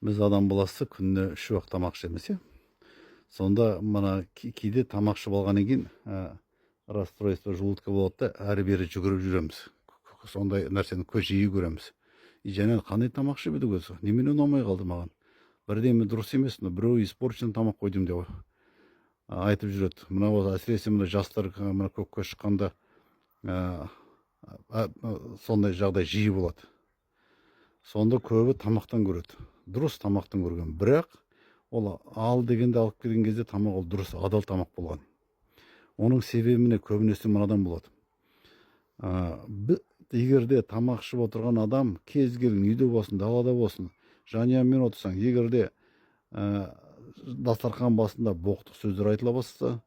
Біз адам баласы күніне 3 уақыт тамақ ішеміз, иә. Сонда мына кейде тамақ ішіп алғаннан кейін расстройство желудка болады да, әрі бері жүгіріп жүреміз. Сондай нәрсені жиі көреміз. Және қандай тамақ ішіп едік өзі? Немене ұнамай қалды маған? Бірдеме дұрыс емес, біреу испорчен тамақ қойдым деп айтып жүреді. Мына әсіресе мына жастар мына көкке шыққанда сондай жағдай жиі болады. Сонда көбі тамақтан көреді. Дұрыс тамақтан көрген. Бірақ ол ал дегенде алып келген кезде тамақ ол дұрыс адал тамақ болған. Оның себебіне көбінесе мынадан болады. Егер де тамақ ішіп отырған адам кез келген үйде болсын, далада болсын, жанұямен отырсаң, егер де дастархан басында боқтық сөздер айтыла бастаса,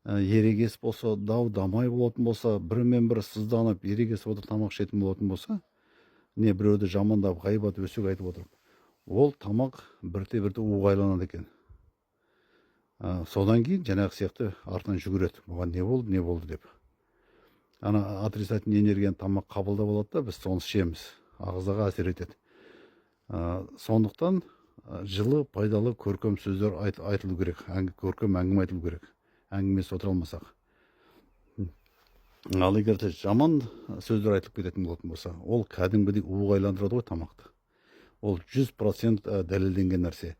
ерегес болса, дау дамай болатын болса, бірімен бірі сызданып, ерегесіп отырып тамақ ішетін болатын болса, не біреуді жамандап, ғайбат өсек айтып отырып, ол тамақ бірте-бірте уғайланады екен. Содан кейін жаңағы сияқты артынан жүгіреді. Бұған не болды деп. Ана отрицательный энергияны тамақ қабылдап алады да, біз соны ішеміз. Ағзаға әсер етеді. Сондықтан жылы, пайдалы, көркем сөздер айтылу керек. Көркем әңгіме айтылу керек. Әңгімесі отыра алмасақ. Ал егер де жаман сөздер айтылып кететін болатын болса, ол кәдімгідей уғайландырады ғой тамақты. Ол 100% дәлелденген нәрсе.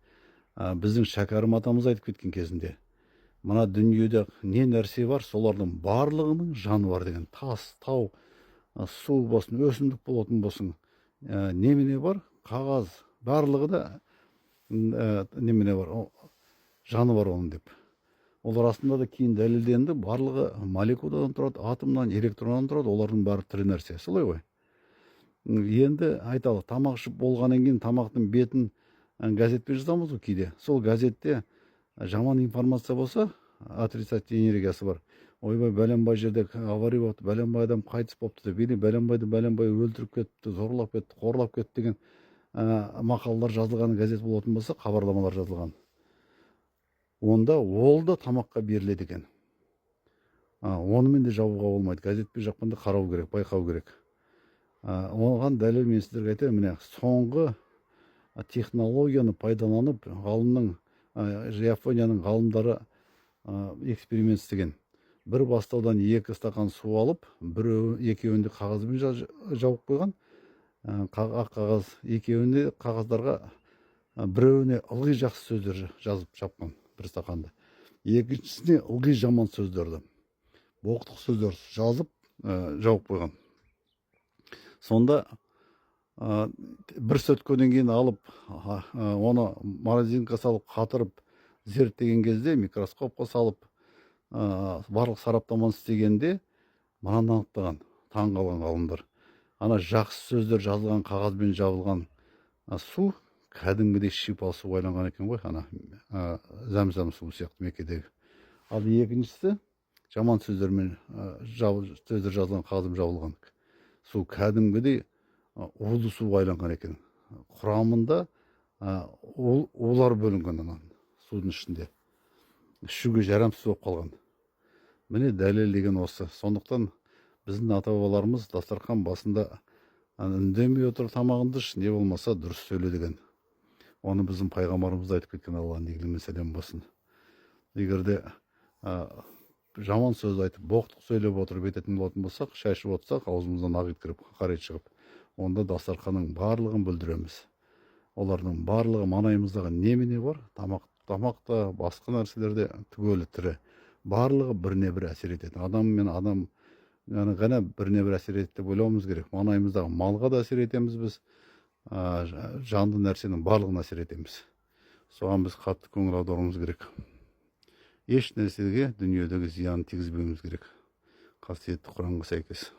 Біздің Шәкәрім атамыз айтып кеткен кезінде, мына дүниеде не нәрсе бар, солардың барлығының жаны бар деген. Тас, тау, су болсын, өсімдік болатын болсын, немене бар? Қағаз, барлығы да немене бар? Жаны бар оның деп. Ол расында да кейін дәлелденді, барлығы молекуладан тұрады, атомнан, электроннан тұрады, олардың бәрі тірі нәрсе. Солай ғой. Енді айталық, тамақ ішіп болғаннан кейін тамақтың бетін газетпен жазамыз ғой кейде. Сол газетте жаман информация болса, отрицательный энергиясы бар. Ойбай, бәленбай жерде авария болды, бәленбай адам қайтыс болыпты деп, или бәленбай өлтіріп кетті, зорлап кетті, қорлап кетті деген мақалалар жазылған газет болатын болса, хабарламалар жазылған. Онда ол да тамаққа беріледі екен. Онымен де жабуға болмайды. Газетпен жақпанда қарау керек, байқау керек. Оған дәлел мен сіздерге айтайын, міне соңғы технологияны пайдаланып, Японияның ғалымдары эксперимент істеген. Бір бастаудан 2 стакан су алып, екеуінде қағазбен жауып қойған. Ақ қағаз, екеуінде қағаздарға біреуіне ылғи жақсы сөздер жазып жапқан бір стаканды. Екіншісіне ылғи жаман сөздерді, боқтық сөздер жазып жауып қойған. Сонда бір сөткеннен кейін алып, оны морозилка салып қатырып зерттеген кезде, микроскопқа салып барлық сараптаманы істегенде мынаны анықтаған, таң қалған ғалымдар. Ана жақсы сөздер жазылған қағазбен жабылған су кәдімгідей шипалы су айланған екен ғой, ана зәм-зәм су сияқты Меккедегі. Ал екіншісі жаман сөздермен сөздер жазылған қағазбен жабылған су кәдімгідей улы су айланған екен. Құрамында улар бөлінген анан судың ішінде. Ішуге жарамсыз болып қалған. Міне дәлел деген осы. Сондықтан біздің ата-бабаларымыз дастархан басында үндемей отырып тамағыңды іш, не болмаса дұрыс сөйле деген. Оны біздің пайғамбарымыз айтып кеткен, Алланың игілігі сәлем болсын. Егер де жаман сөз айтып, боқтық сөйлеп отырып ететін болатын болсақ, шашып отырсақ, аузымыздан ақ ит кіріп, қара ит шығып, онда дастарханның барлығын бүлдіреміз. Олардың барлығы маңайымыздағы немене бар? Тамақта, басқа нәрселерде түгелі тірі. Барлығы біріне бір әсер етеді. Адам мен адам ғана біріне бір әсер етеді деп ойлауымыз керек. Маңайымыздағы малға да әсер етеміз біз, жанды нәрсенің барлығына әсер етеміз. Соған біз қатты көңіл аударуымыз керек. Еш нәрсеге дүниедегі зиянын тигізбеуіміз керек. Қасиетті Құранға сәйкес.